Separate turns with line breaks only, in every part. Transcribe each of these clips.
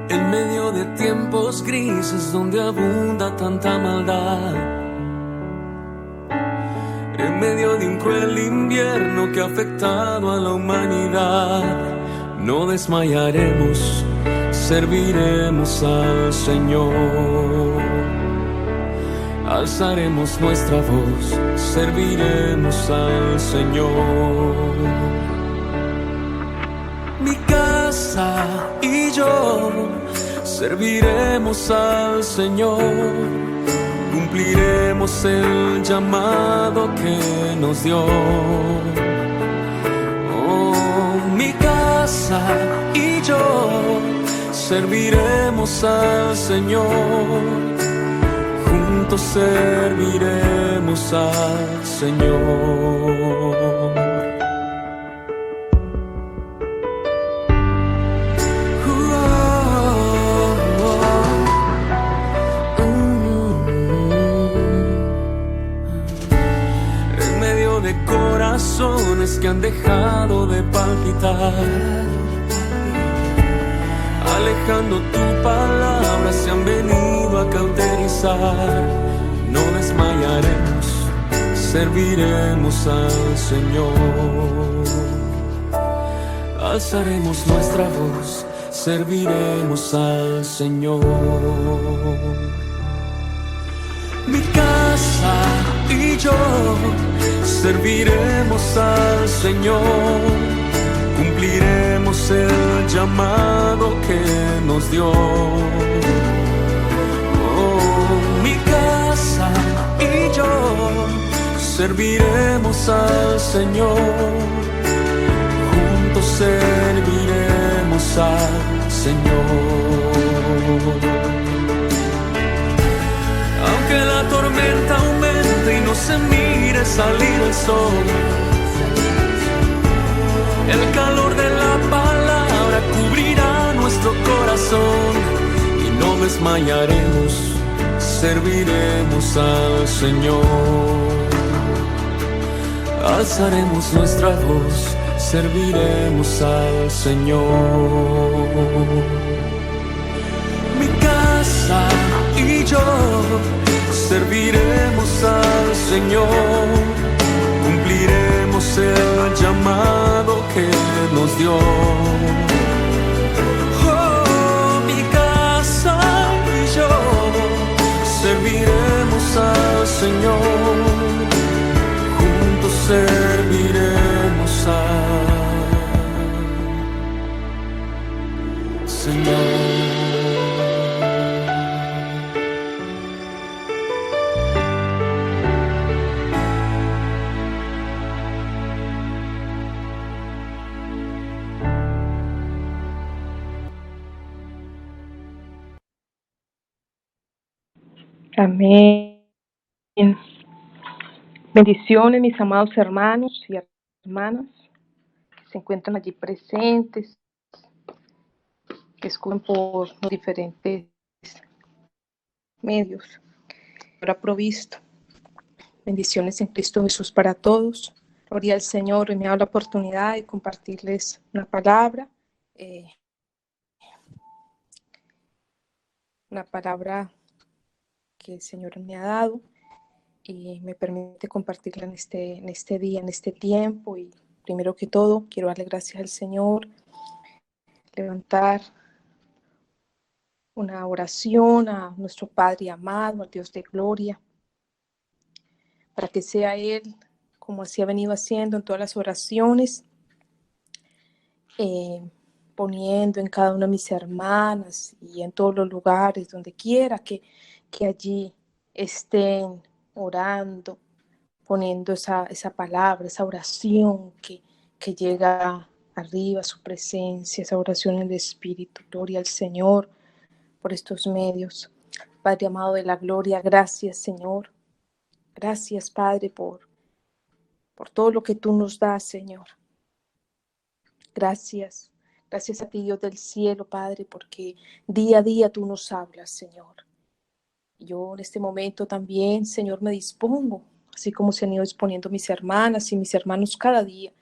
En medio de tiempos grises donde abunda tanta maldad, en medio de un cruel invierno que ha afectado a la humanidad, no desmayaremos, serviremos al Señor. Alzaremos nuestra voz, serviremos al Señor. Mi casa y yo serviremos al Señor, cumpliremos el llamado que nos dio. Oh, mi casa y yo serviremos al Señor, juntos serviremos al Señor. Corazones que han dejado de palpitar, alejando tu palabra, se han venido a cauterizar. No desmayaremos, serviremos al Señor. Alzaremos nuestra voz, serviremos al Señor. Mi casa y yo serviremos al Señor, cumpliremos el llamado que nos dio. Oh, mi casa y yo serviremos al Señor, juntos serviremos al Señor. Aunque la tormenta aumente y no se mire salir el sol, el calor de la palabra cubrirá nuestro corazón y no desmayaremos, serviremos al Señor. Alzaremos nuestra voz, serviremos al Señor. Mi casa y yo serviremos al Señor, cumpliremos el llamado que nos dio. Oh, mi casa y yo serviremos al Señor, juntos serviremos al Señor.
Amén. Bendiciones, mis amados hermanos y hermanas que se encuentran allí presentes, que escuchan por los diferentes medios. Ahora provisto. Bendiciones en Cristo Jesús para todos. Gloria al Señor. Y me ha dado la oportunidad de compartirles una palabra. Una palabra que el Señor me ha dado y me permite compartirla en este día, en este tiempo. Y primero que todo, quiero darle gracias al Señor, levantar una oración a nuestro Padre amado, al Dios de gloria, para que sea Él, como así ha venido haciendo en todas las oraciones, poniendo en cada una de mis hermanas y en todos los lugares, donde quiera que allí estén orando, poniendo esa palabra, esa oración que llega arriba a su presencia, esa oración en el Espíritu. Gloria al Señor por estos medios. Padre amado de la gloria, gracias, Señor. Gracias, Padre, por todo lo que tú nos das, Señor. Gracias. Gracias a ti, Dios del cielo, Padre, porque día a día tú nos hablas, Señor. Yo en este momento también, Señor, me dispongo, así como se han ido disponiendo mis hermanas y mis hermanos cada día,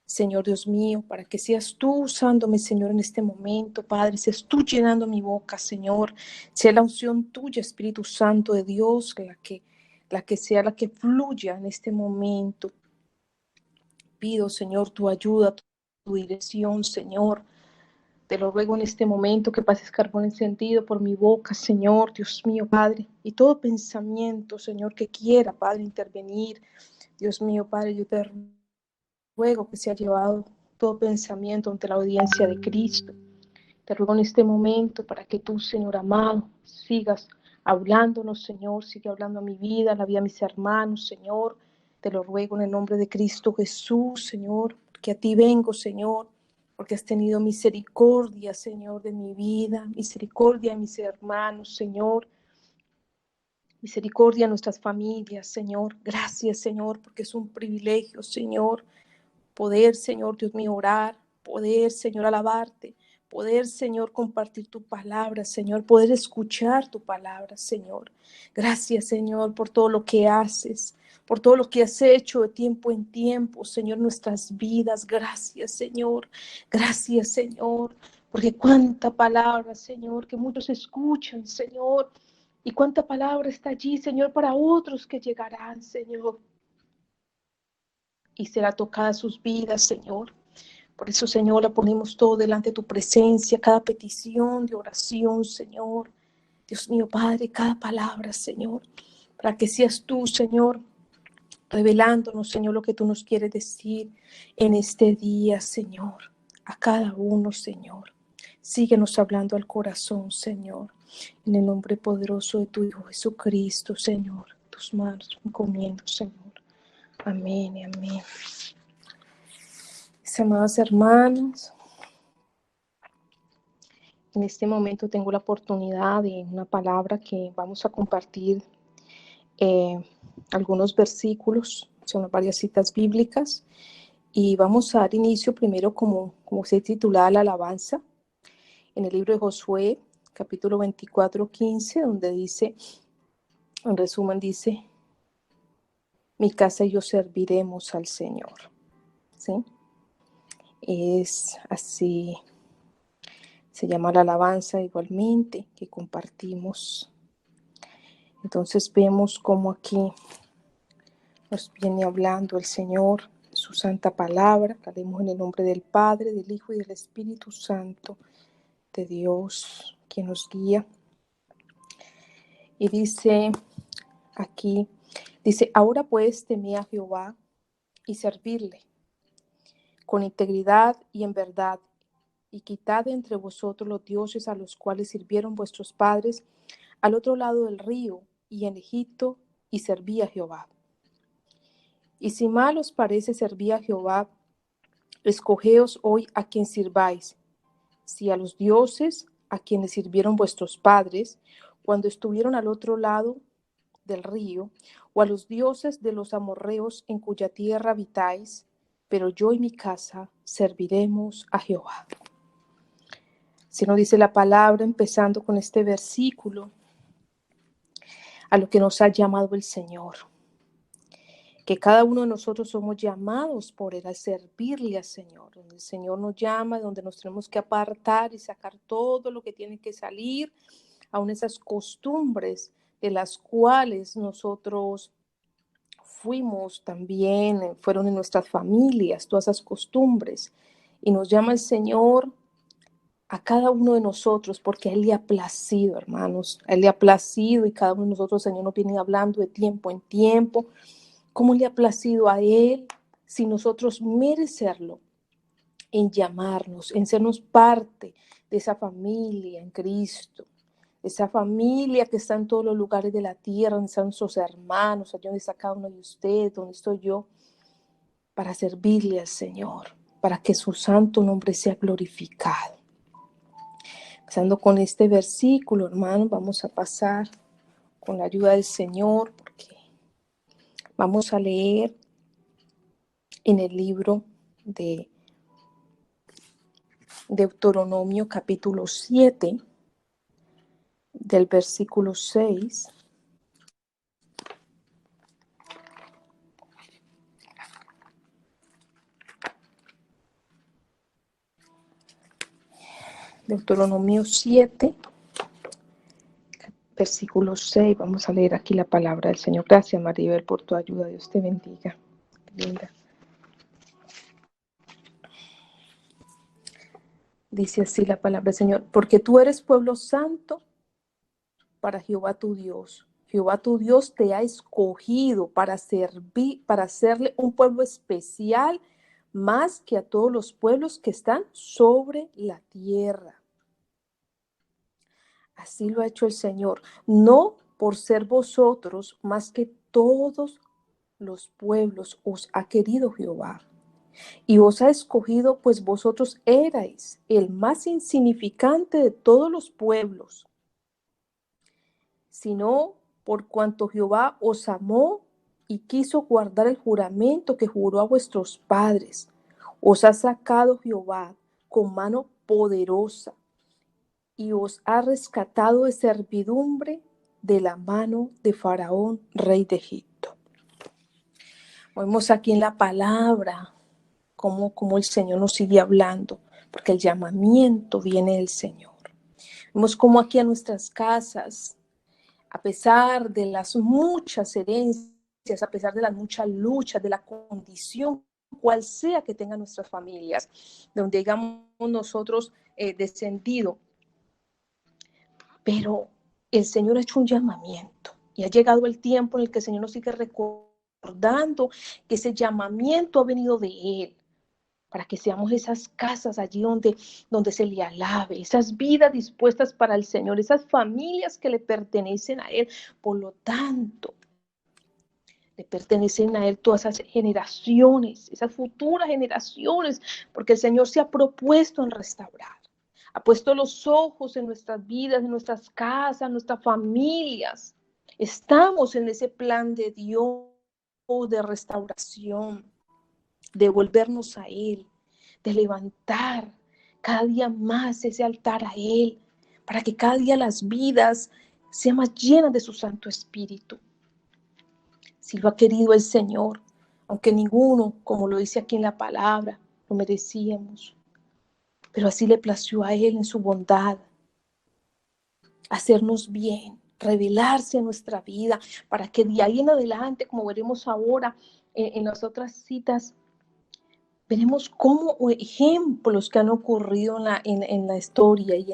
Señor Dios mío, para que seas tú usándome, Señor, en este momento, Padre, seas tú llenando mi boca, Señor, sea la unción tuya, Espíritu Santo de Dios, la que sea la que fluya en este momento. Pido, Señor, tu ayuda, tu dirección, Señor. Te lo ruego en este momento que pases carbón encendido por mi boca, Señor, Dios mío, Padre, y todo pensamiento, Señor, que quiera, Padre, intervenir. Dios mío, Padre, yo te ruego que sea llevado todo pensamiento ante la audiencia de Cristo. Te ruego en este momento para que tú, Señor amado, sigas hablándonos, Señor, sigue hablando a mi vida, a la vida de mis hermanos, Señor. Te lo ruego en el nombre de Cristo Jesús, Señor, que a ti vengo, Señor, porque has tenido misericordia, Señor, de mi vida, misericordia de mis hermanos, Señor, misericordia de nuestras familias, Señor. Gracias, Señor, porque es un privilegio, Señor, poder, Señor, Dios mío, orar, poder, Señor, alabarte, poder, Señor, compartir tu palabra, Señor, poder escuchar tu palabra, Señor. Gracias, Señor, por todo lo que haces, por todo lo que has hecho de tiempo en tiempo, Señor, nuestras vidas. Gracias, Señor. Gracias, Señor, porque cuánta palabra, Señor, que muchos escuchan, Señor, y cuánta palabra está allí, Señor, para otros que llegarán, Señor, y será tocada sus vidas, Señor. Por eso, Señor, la ponemos todo delante de tu presencia, cada petición de oración, Señor. Dios mío, Padre, cada palabra, Señor, para que seas tú, Señor, revelándonos, Señor, lo que tú nos quieres decir en este día, Señor, a cada uno, Señor. Síguenos hablando al corazón, Señor, en el nombre poderoso de tu Hijo Jesucristo, Señor. Tus manos me encomiendo, Señor. Amén y amén. Mis amados hermanos, en este momento tengo la oportunidad de una palabra que vamos a compartir, algunos versículos, son varias citas bíblicas, y vamos a dar inicio primero como se titula la alabanza, en el libro de Josué, capítulo 24, 15, donde dice, en resumen dice, mi casa y yo serviremos al Señor, ¿sí? Es así, se llama la alabanza igualmente, que compartimos. Entonces vemos cómo aquí nos viene hablando el Señor, su santa palabra. Haremos en el nombre del Padre, del Hijo y del Espíritu Santo, de Dios, quien nos guía. Y dice aquí, dice, ahora pues temid a Jehová y servirle con integridad y en verdad, y quitad de entre vosotros los dioses a los cuales sirvieron vuestros padres al otro lado del río y en Egipto, y serví a Jehová. Y si mal os parece servir a Jehová, escogeos hoy a quien sirváis, si a los dioses a quienes sirvieron vuestros padres cuando estuvieron al otro lado del río, o a los dioses de los amorreos en cuya tierra habitáis, pero yo y mi casa serviremos a Jehová. Si no dice la palabra, empezando con este versículo, a lo que nos ha llamado el Señor, que cada uno de nosotros somos llamados por Él a servirle al Señor, donde el Señor nos llama, donde nos tenemos que apartar y sacar todo lo que tiene que salir, aun esas costumbres de las cuales nosotros fuimos también, fueron en nuestras familias, todas esas costumbres, y nos llama el Señor a cada uno de nosotros, porque a Él le ha placido, hermanos, a Él le ha placido, y cada uno de nosotros, el Señor, nos viene hablando de tiempo en tiempo, cómo le ha placido a Él, sin nosotros merecerlo, en llamarnos, en sernos parte de esa familia en Cristo, esa familia que está en todos los lugares de la tierra, donde están sus hermanos, allá donde está cada uno de ustedes, donde estoy yo, para servirle al Señor, para que su santo nombre sea glorificado. Empezando con este versículo, hermanos, vamos a pasar con la ayuda del Señor, porque vamos a leer en el libro de Deuteronomio capítulo 7, del versículo 6 Deuteronomio 7, versículo 6. Vamos a leer aquí la palabra del Señor. Gracias, Maribel, por tu ayuda. Dios te bendiga. Linda. Dice así la palabra del Señor: porque tú eres pueblo santo para Jehová tu Dios. Jehová tu Dios te ha escogido para servir, para hacerle un pueblo especial más que a todos los pueblos que están sobre la tierra. Así lo ha hecho el Señor, no por ser vosotros más que todos los pueblos os ha querido Jehová. Y os ha escogido, pues vosotros erais el más insignificante de todos los pueblos, sino por cuanto Jehová os amó y quiso guardar el juramento que juró a vuestros padres. Os ha sacado Jehová con mano poderosa y os ha rescatado de servidumbre de la mano de Faraón, rey de Egipto. Vemos aquí en la palabra cómo el Señor nos sigue hablando, porque el llamamiento viene del Señor. Vemos cómo aquí a nuestras casas, a pesar de las muchas herencias, a pesar de las muchas luchas, de la condición cual sea que tengan nuestras familias, donde digamos nosotros descendido, pero el Señor ha hecho un llamamiento y ha llegado el tiempo en el que el Señor nos sigue recordando que ese llamamiento ha venido de Él, para que seamos esas casas allí donde se le alabe, esas vidas dispuestas para el Señor, esas familias que le pertenecen a Él. Por lo tanto, le pertenecen a Él todas esas generaciones, esas futuras generaciones, porque el Señor se ha propuesto en restaurar. Ha puesto los ojos en nuestras vidas, en nuestras casas, en nuestras familias. Estamos en ese plan de Dios de restauración, de volvernos a Él, de levantar cada día más ese altar a Él, para que cada día las vidas sean más llenas de su Santo Espíritu. Si lo ha querido el Señor, aunque ninguno, como lo dice aquí en la palabra, lo merecíamos, pero así le plació a Él en su bondad, hacernos bien, revelarse en nuestra vida, para que de ahí en adelante, como veremos ahora en las otras citas, veremos cómo ejemplos que han ocurrido en la historia y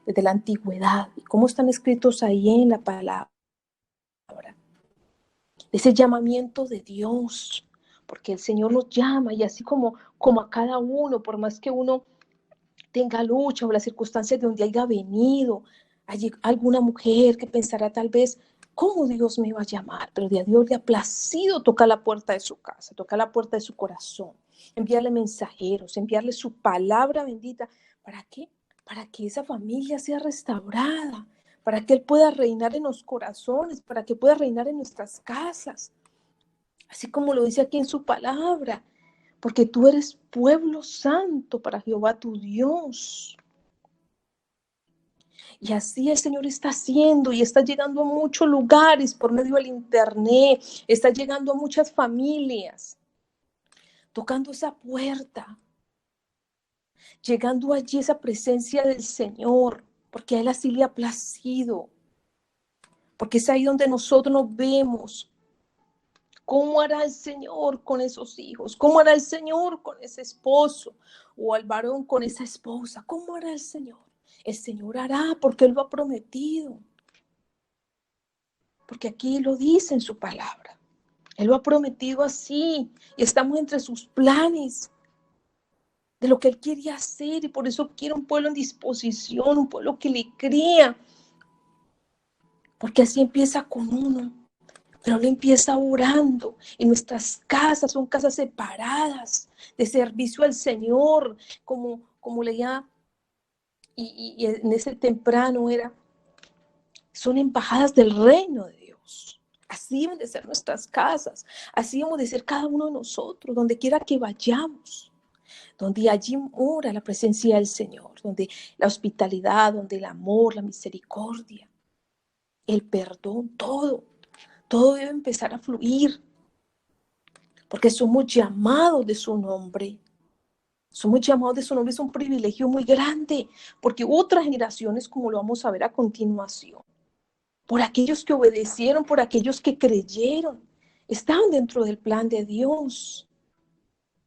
desde la antigüedad, y cómo están escritos ahí en la palabra. Ese llamamiento de Dios, porque el Señor nos llama, y así como a cada uno, por más que uno tenga lucha o las circunstancias de donde haya venido, hay alguna mujer que pensará tal vez, ¿cómo Dios me va a llamar? Pero de a Dios le ha placido tocar la puerta de su casa, tocar la puerta de su corazón, enviarle mensajeros, enviarle su palabra bendita. ¿Para qué? Para que esa familia sea restaurada, para que Él pueda reinar en los corazones, para que pueda reinar en nuestras casas, así como lo dice aquí en su palabra, porque tú eres pueblo santo para Jehová tu Dios. Y así el Señor está haciendo y está llegando a muchos lugares por medio del internet, está llegando a muchas familias, tocando esa puerta, llegando allí esa presencia del Señor, porque a Él así le ha placido, porque es ahí donde nosotros nos vemos. ¿Cómo hará el Señor con esos hijos? ¿Cómo hará el Señor con ese esposo? O al varón con esa esposa. ¿Cómo hará el Señor? El Señor hará porque Él lo ha prometido. Porque aquí lo dice en su palabra. Él lo ha prometido así. Y estamos entre sus planes de lo que Él quiere hacer. Y por eso quiere un pueblo en disposición, un pueblo que le crea. Porque así empieza con uno. Pero Él empieza orando. Y nuestras casas son casas separadas de servicio al Señor, como leía, y en ese temprano son embajadas del reino de Dios. Así deben de ser nuestras casas, así debemos de ser cada uno de nosotros, donde quiera que vayamos, donde allí mora la presencia del Señor, donde la hospitalidad, donde el amor, la misericordia, el perdón, todo debe empezar a fluir, porque somos llamados de su nombre. Somos llamados de su nombre, es un privilegio muy grande, porque otras generaciones, como lo vamos a ver a continuación, por aquellos que obedecieron, por aquellos que creyeron, estaban dentro del plan de Dios,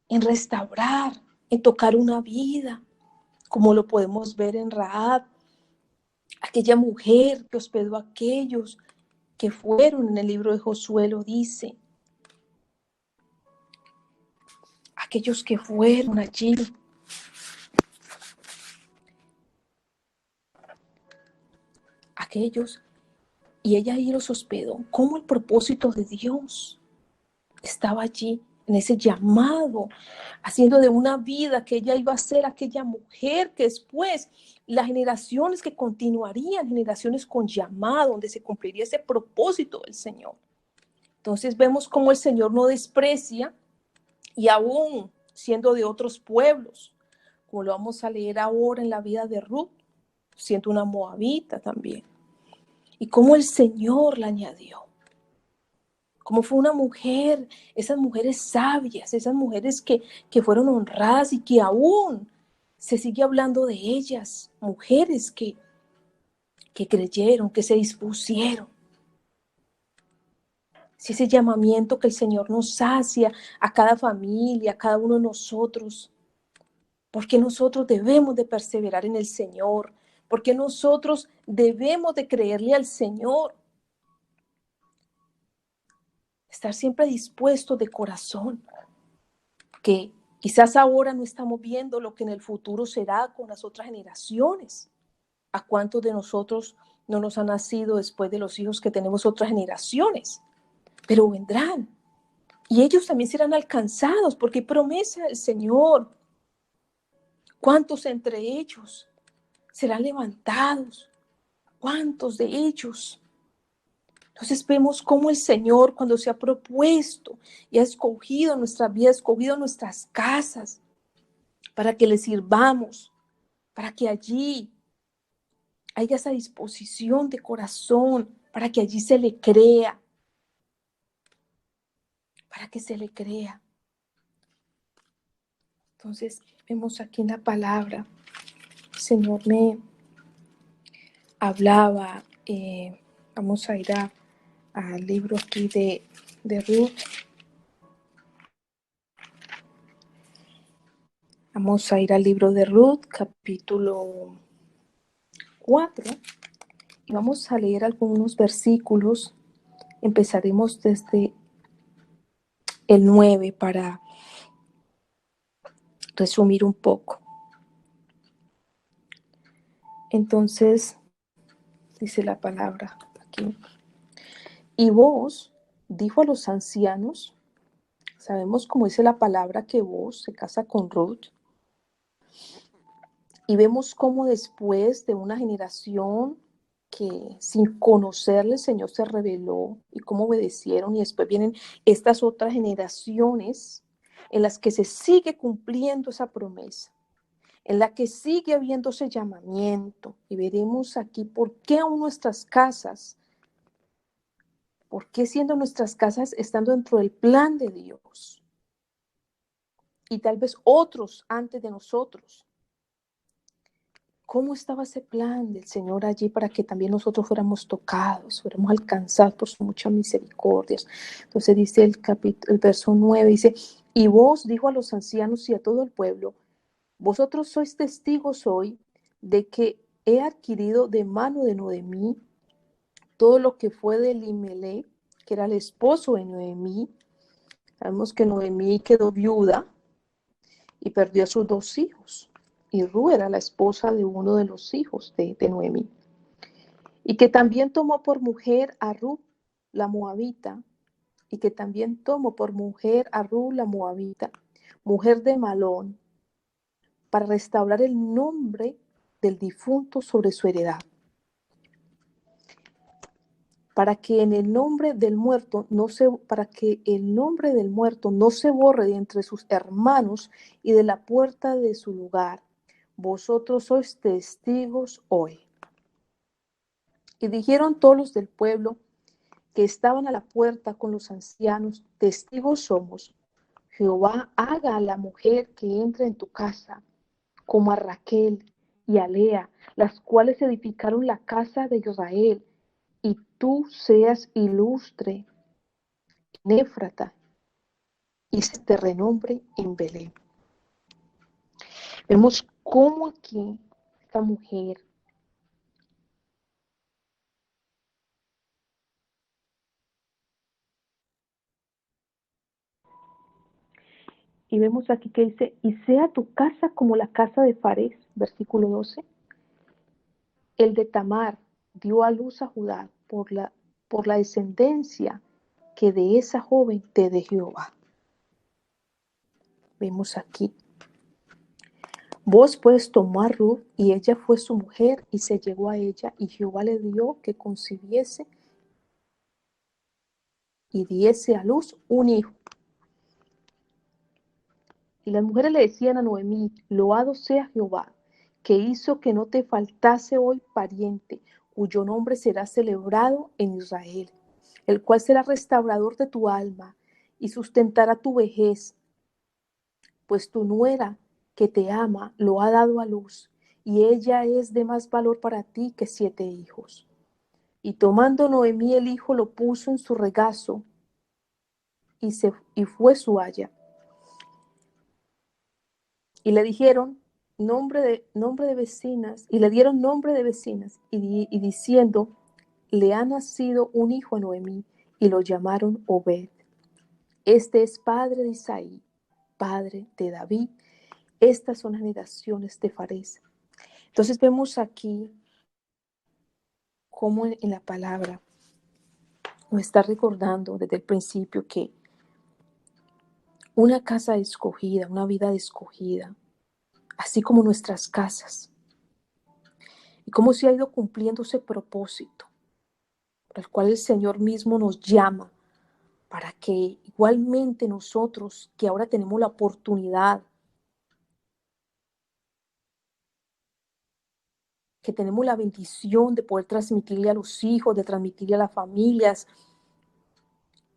en restaurar, en tocar una vida, como lo podemos ver en Rahab, aquella mujer que hospedó a aquellos que fueron, en el libro de Josué lo dice, aquellos que fueron allí, aquellos, y ella ahí los hospedó. ¿Cómo el propósito de Dios estaba allí, en ese llamado, haciendo de una vida que ella iba a ser aquella mujer que después las generaciones que continuarían, generaciones con llamado, donde se cumpliría ese propósito del Señor? Entonces vemos cómo el Señor no desprecia, y aún siendo de otros pueblos, como lo vamos a leer ahora en la vida de Ruth, siendo una moabita también, y cómo el Señor la añadió. Como fue una mujer, esas mujeres sabias, esas mujeres que fueron honradas y que aún se sigue hablando de ellas, mujeres que creyeron, que se dispusieron. Si ese llamamiento que el Señor nos hace a cada familia, a cada uno de nosotros, porque nosotros debemos de perseverar en el Señor, porque nosotros debemos de creerle al Señor, estar siempre dispuestos de corazón, que quizás ahora no estamos viendo lo que en el futuro será con las otras generaciones. ¿A cuántos de nosotros no nos han nacido después de los hijos que tenemos otras generaciones? Pero vendrán. Y ellos también serán alcanzados, porque hay promesa del Señor. ¿Cuántos entre ellos serán levantados? ¿Cuántos de ellos? Entonces vemos cómo el Señor, cuando se ha propuesto y ha escogido nuestra vida, ha escogido nuestras casas, para que le sirvamos, para que allí haya esa disposición de corazón, para que allí se le crea, para que se le crea. Entonces, vemos aquí en la palabra, el Señor me hablaba, vamos a ir al libro aquí de Ruth. Vamos a ir al libro de Ruth, capítulo 4, y vamos a leer algunos versículos. Empezaremos desde el 9 para resumir un poco. Entonces, dice la palabra aquí. Y vos, dijo a los ancianos, sabemos cómo dice la palabra que vos se casa con Ruth, y vemos cómo después de una generación que sin conocerle el Señor se reveló y cómo obedecieron, y después vienen estas otras generaciones en las que se sigue cumpliendo esa promesa, en la que sigue habiendo ese llamamiento. Y veremos aquí por qué aún nuestras casas, por qué siendo nuestras casas estando dentro del plan de Dios, y tal vez otros antes de nosotros, ¿cómo estaba ese plan del Señor allí para que también nosotros fuéramos tocados, fuéramos alcanzados por sus muchas misericordias? Entonces dice el verso 9, dice, y vos, dijo a los ancianos y a todo el pueblo, vosotros sois testigos hoy de que he adquirido de mano de Noemí todo lo que fue de Elimelech, que era el esposo de Noemí. Sabemos que Noemí quedó viuda y perdió a sus 2 hijos. Y Ru era la esposa de uno de los hijos de Noemí. Y que también tomó por mujer a Ru, la moabita, y que también tomó por mujer a Ru, la moabita, mujer de Malón, para restaurar el nombre del difunto sobre su heredad, para que el nombre del muerto no se borre de entre sus hermanos y de la puerta de su lugar. Vosotros sois testigos hoy. Y dijeron todos los del pueblo que estaban a la puerta con los ancianos, testigos somos. Jehová haga a la mujer que entra en tu casa, como a Raquel y a Lea, las cuales edificaron la casa de Israel, y tú seas ilustre en Éfrata y se te renombre en Belén. Vemos cómo aquí esta mujer y vemos aquí que dice, y sea tu casa como la casa de Fares, versículo 12. El de Tamar dio a luz a Judá por la descendencia que de esa joven te de Jehová. Vemos aquí. Vos pues tomó a Ruth y ella fue su mujer y se llegó a ella y Jehová le dio que concibiese y diese a luz un hijo. Y las mujeres le decían a Noemí, loado sea Jehová, que hizo que no te faltase hoy pariente, cuyo nombre será celebrado en Israel, el cual será restaurador de tu alma y sustentará tu vejez, pues tu nuera que te ama lo ha dado a luz, y ella es de más valor para ti que 7 hijos. Y tomando Noemí el hijo, lo puso en su regazo, y fue su haya. Y le dijeron nombre de vecinas, y le dieron nombre de vecinas, y diciendo, le ha nacido un hijo a Noemí, y lo llamaron Obed. Este es padre de Isaí, padre de David. Estas son las generaciones de Fares. Entonces vemos aquí cómo en la palabra nos está recordando desde el principio que una casa escogida, una vida escogida, así como nuestras casas, y cómo se ha ido cumpliendo ese propósito, por el cual el Señor mismo nos llama, para que igualmente nosotros, que ahora tenemos la oportunidad, que tenemos la bendición de poder transmitirle a los hijos, de transmitirle a las familias,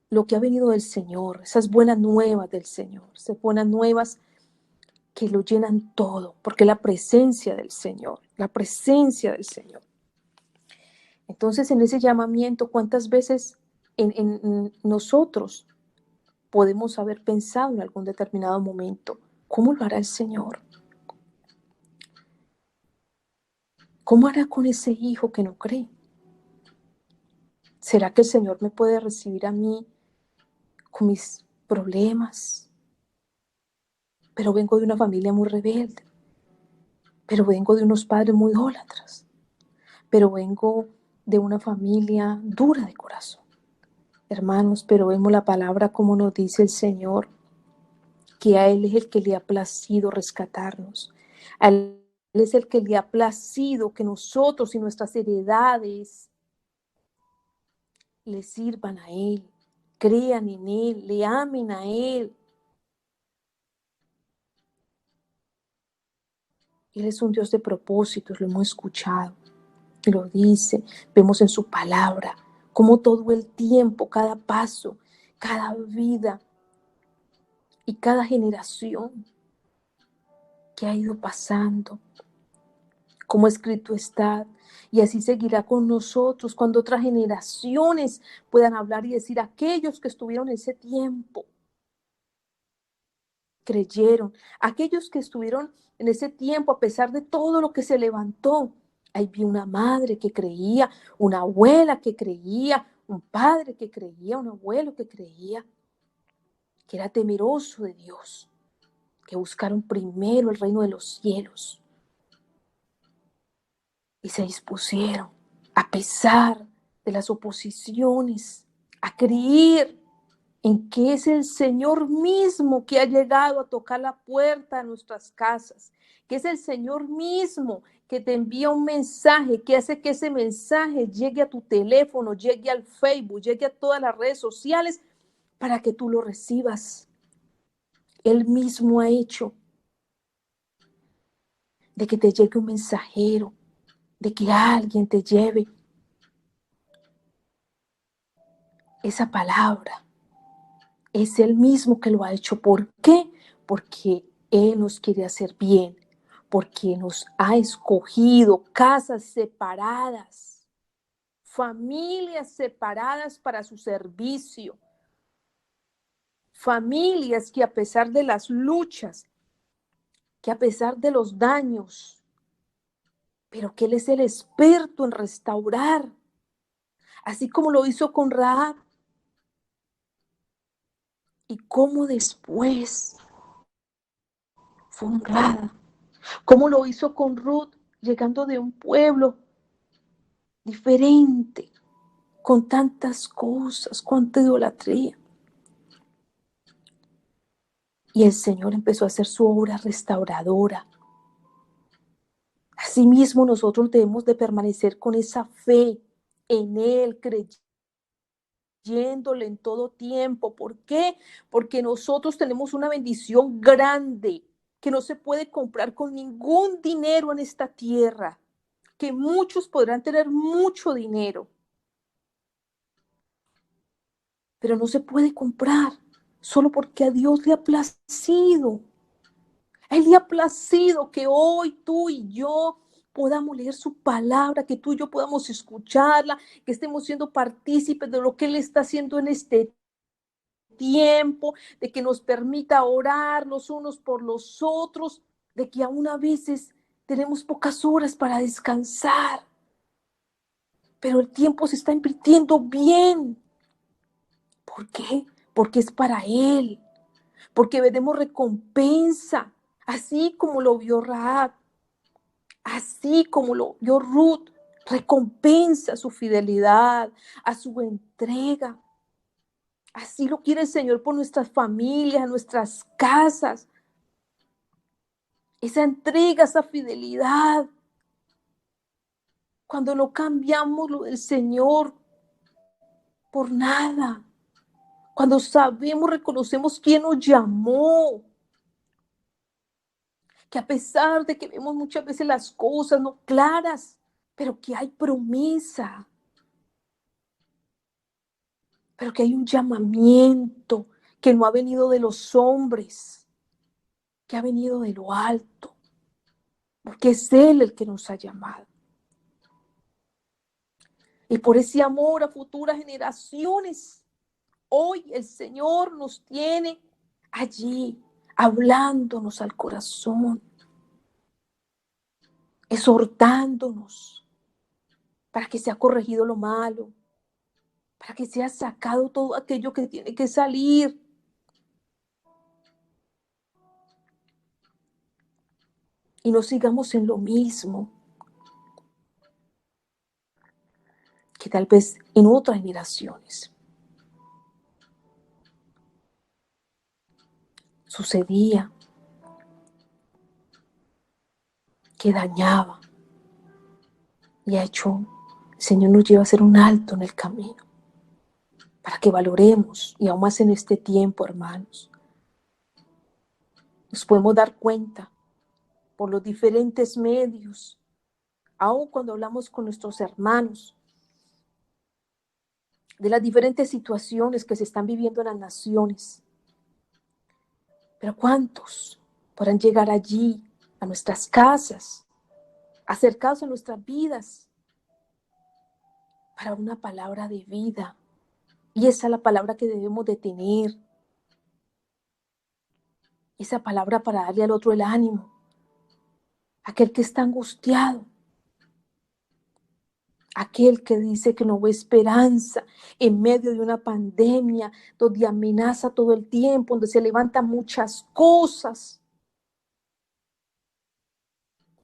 lo que ha venido del Señor, esas buenas nuevas del Señor, esas buenas nuevas que lo llenan todo, porque la presencia del Señor, la presencia del Señor. Entonces, en ese llamamiento, ¿cuántas veces en nosotros podemos haber pensado en algún determinado momento, cómo lo hará el Señor? ¿Cómo hará con ese hijo que no cree? ¿Será que el Señor me puede recibir a mí con mis problemas? Pero vengo de una familia muy rebelde, pero vengo de unos padres muy idólatras, pero vengo de una familia dura de corazón. Hermanos, pero vemos la palabra como nos dice el Señor, que a Él es el que le ha placido rescatarnos. A Él es el que le ha placido que nosotros y nuestras heredades le sirvan a Él, crean en Él, le amen a Él. Él es un Dios de propósitos, lo hemos escuchado, y lo dice, vemos en su palabra, como todo el tiempo, cada paso, cada vida y cada generación que ha ido pasando, como escrito está, y así seguirá con nosotros cuando otras generaciones puedan hablar y decir, aquellos que estuvieron en ese tiempo, creyeron, aquellos que estuvieron en ese tiempo, a pesar de todo lo que se levantó, ahí vi una madre que creía, una abuela que creía, un padre que creía, un abuelo que creía, que era temeroso de Dios, que buscaron primero el reino de los cielos y se dispusieron, a pesar de las oposiciones, a creer en que es el Señor mismo que ha llegado a tocar la puerta de nuestras casas, que es el Señor mismo que te envía un mensaje, que hace que ese mensaje llegue a tu teléfono, llegue al Facebook, llegue a todas las redes sociales para que tú lo recibas. Él mismo ha hecho de que te llegue un mensajero, de que alguien te lleve esa palabra Es Él mismo que lo ha hecho. ¿Por qué? Porque Él nos quiere hacer bien, porque nos ha escogido casas separadas, familias separadas para su servicio, familias que a pesar de las luchas, que a pesar de los daños, pero que Él es el experto en restaurar, así como lo hizo con Rahab, y cómo después fue honrada, cómo lo hizo con Ruth, llegando de un pueblo diferente, con tantas cosas, cuánta idolatría. Y el Señor empezó a hacer su obra restauradora. Asimismo, nosotros debemos de permanecer con esa fe en Él, creyéndole en todo tiempo. ¿Por qué? Porque nosotros tenemos una bendición grande que no se puede comprar con ningún dinero en esta tierra, que muchos podrán tener mucho dinero, pero no se puede comprar solo porque a Dios le ha placido. A Él le ha placido que hoy tú y yo podamos leer su palabra, que tú y yo podamos escucharla, que estemos siendo partícipes de lo que Él está haciendo en este tiempo, de que nos permita orar los unos por los otros, de que aún a veces tenemos pocas horas para descansar, pero el tiempo se está invirtiendo bien. ¿Por qué? Porque es para Él, porque veremos recompensa, así como lo vio Rahab, así como lo vio Ruth, recompensa su fidelidad, a su entrega. Así lo quiere el Señor por nuestras familias, nuestras casas. Esa entrega, esa fidelidad. Cuando no cambiamos lo del Señor por nada. Cuando sabemos, reconocemos quién nos llamó. Que a pesar de que vemos muchas veces las cosas no claras, pero que hay promesa, pero que hay un llamamiento que no ha venido de los hombres, que ha venido de lo alto, porque es Él el que nos ha llamado. Y por ese amor a futuras generaciones, hoy el Señor nos tiene allí, hablándonos al corazón, exhortándonos para que sea corregido lo malo, para que sea sacado todo aquello que tiene que salir. Y no sigamos en lo mismo, que tal vez en otras generaciones sucedía, que dañaba. Y ha hecho, el Señor nos lleva a hacer un alto en el camino, para que valoremos, y aún más en este tiempo, hermanos, nos podemos dar cuenta por los diferentes medios, aun cuando hablamos con nuestros hermanos, de las diferentes situaciones que se están viviendo en las naciones. Pero ¿cuántos podrán llegar allí, a nuestras casas, acercados a nuestras vidas, para una palabra de vida? Y esa es la palabra que debemos de tener. Esa palabra para darle al otro el ánimo. Aquel que está angustiado. Aquel que dice que no ve esperanza en medio de una pandemia donde amenaza todo el tiempo, donde se levantan muchas cosas,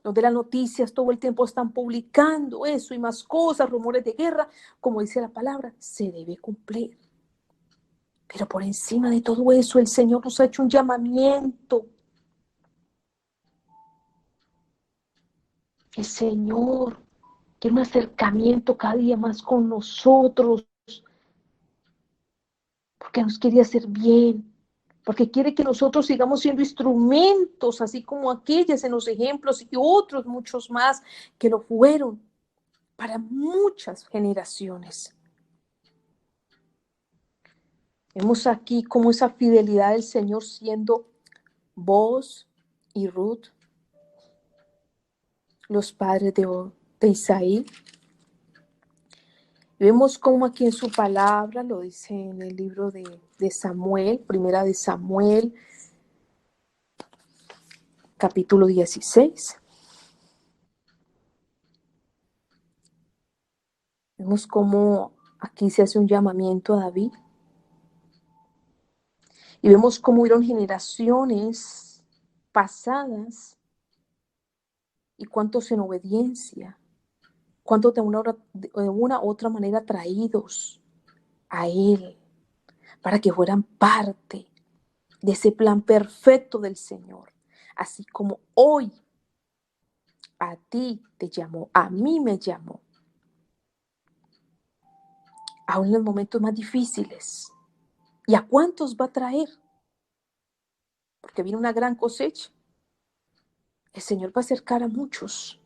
donde las noticias todo el tiempo están publicando eso y más cosas, rumores de guerra, como dice la palabra, se debe cumplir. Pero por encima de todo eso, el Señor nos ha hecho un llamamiento. El Señor quiere un acercamiento cada día más con nosotros, porque nos quiere hacer bien, porque quiere que nosotros sigamos siendo instrumentos, así como aquellas en los ejemplos y otros muchos más que lo fueron para muchas generaciones. Vemos aquí cómo esa fidelidad del Señor siendo Booz y Ruth, los padres de Isaí. Vemos cómo aquí en su palabra, lo dice en el libro de Samuel, primera de Samuel, capítulo 16. Vemos cómo aquí se hace un llamamiento a David. Y vemos cómo hubieron generaciones pasadas y cuántos en obediencia, cuántos de una u otra manera traídos a Él para que fueran parte de ese plan perfecto del Señor. Así como hoy a ti te llamó, a mí me llamó, aún en los momentos más difíciles. ¿Y a cuántos va a traer? Porque viene una gran cosecha. El Señor va a acercar a muchos,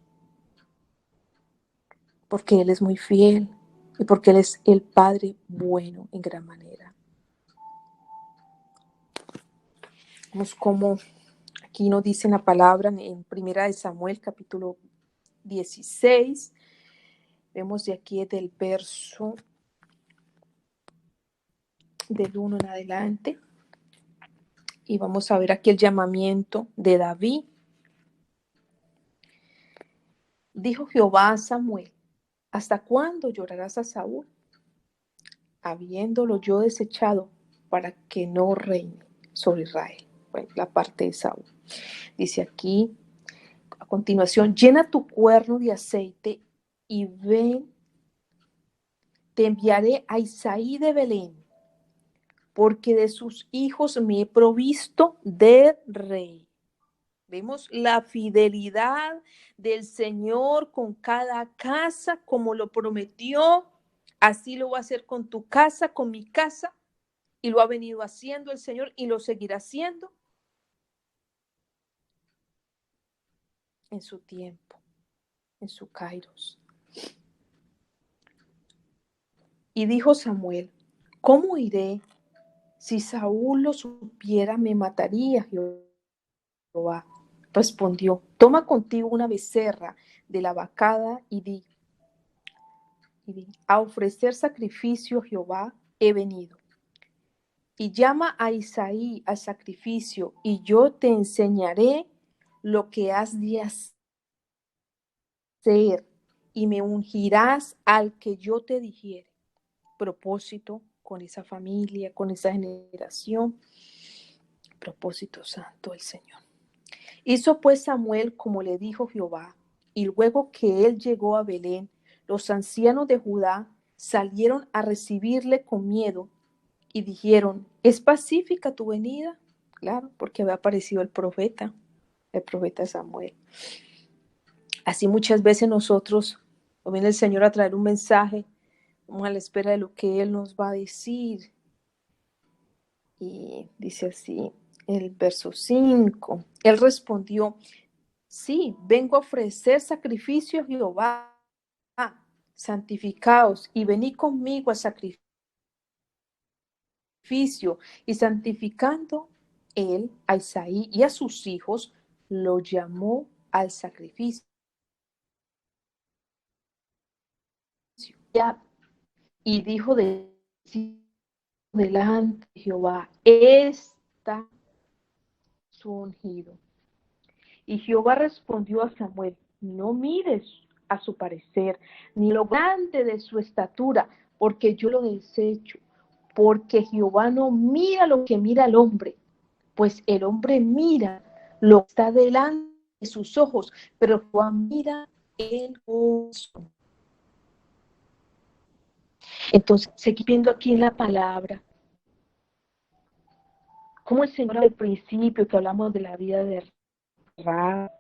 porque Él es muy fiel y porque Él es el Padre bueno en gran manera. Vemos como aquí nos dice la palabra en primera de Samuel, capítulo 16. Vemos de aquí del verso del 1 en adelante. Y vamos a ver aquí el llamamiento de David. Dijo Jehová a Samuel: ¿hasta cuándo llorarás a Saúl, habiéndolo yo desechado para que no reine sobre Israel? Bueno, la parte de Saúl. Dice aquí, a continuación: llena tu cuerno de aceite y ven, te enviaré a Isaí de Belén, porque de sus hijos me he provisto de rey. Vemos la fidelidad del Señor con cada casa, como lo prometió. Así lo va a hacer con tu casa, con mi casa, y lo ha venido haciendo el Señor y lo seguirá haciendo en su tiempo, en su kairos. Y dijo Samuel: ¿cómo iré? Si Saúl lo supiera, me mataría. Jehová respondió: toma contigo una becerra de la vacada y di: a ofrecer sacrificio a Jehová he venido. Y llama a Isaí al sacrificio, y yo te enseñaré lo que has de hacer, y me ungirás al que yo te dijere. Propósito con esa familia, con esa generación. Propósito santo el Señor. Hizo pues Samuel como le dijo Jehová, y luego que él llegó a Belén, los ancianos de Judá salieron a recibirle con miedo y dijeron: ¿es pacífica tu venida? Claro, porque había aparecido el profeta Samuel. Así muchas veces nosotros, o viene el Señor a traer un mensaje, vamos a la espera de lo que Él nos va a decir. Y dice así, el verso 5, Él respondió: sí, vengo a ofrecer sacrificio a Jehová. Santificaos y venid conmigo a sacrificio. Y santificando él a Isaí y a sus hijos, lo llamó al sacrificio. Y dijo delante de Jehová: está su ungido. Y Jehová respondió a Samuel: no mires a su parecer, ni lo grande de su estatura, porque yo lo desecho. Porque Jehová no mira lo que mira el hombre, pues el hombre mira lo que está delante de sus ojos, pero Jehová mira el corazón. Entonces, seguí viendo aquí en la palabra, como el Señor al principio que hablamos de la vida de Ra,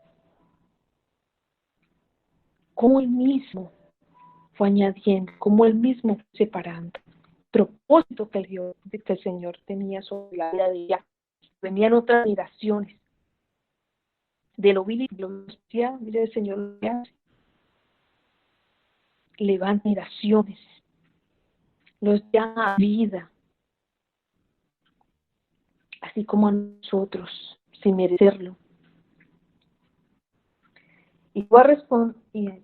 como Él mismo fue añadiendo, como Él mismo fue separando. Propósito que el Señor tenía sobre la vida de ella. Venían otras generaciones de lo vil y lo bestial. Mire, el Señor levanta generaciones, los llama a vida, así como a nosotros, sin merecerlo. Y va a responder,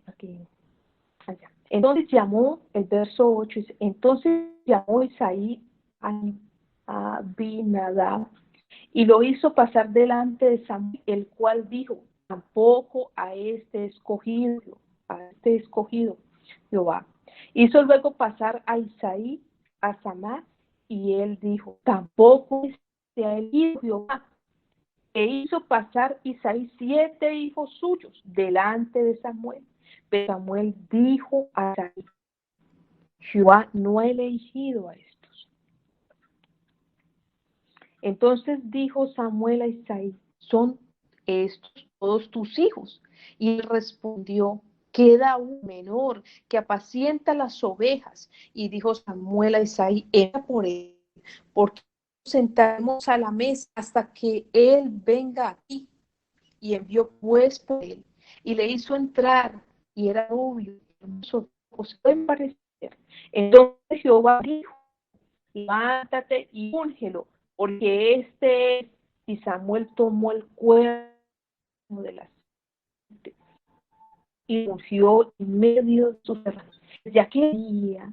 entonces llamó, el verso 8, entonces llamó Isaí a Abinadab y lo hizo pasar delante de Samuel, el cual dijo, tampoco a este escogido Jehová. Hizo luego pasar a Isaí a Samá, y él dijo, tampoco este ha elegido Jehová. E hizo pasar Isaí 7 hijos suyos delante de Samuel. Pero Samuel dijo a Isaí, Jehová no ha elegido a estos. Entonces dijo Samuel a Isaí, ¿son estos todos tus hijos? Y él respondió, queda un menor que apacienta las ovejas. Y dijo Samuel a Isaí, era por él, porque nos sentaremos a la mesa hasta que él venga aquí. Y envió pues por él, y le hizo entrar, y era rubio, hermoso, pueden parecer. Entonces Jehová dijo, levántate y úngelo, porque este es. Y Samuel tomó el cuerno de la gente y ungió en medio de sus hermanos. Desde aquel día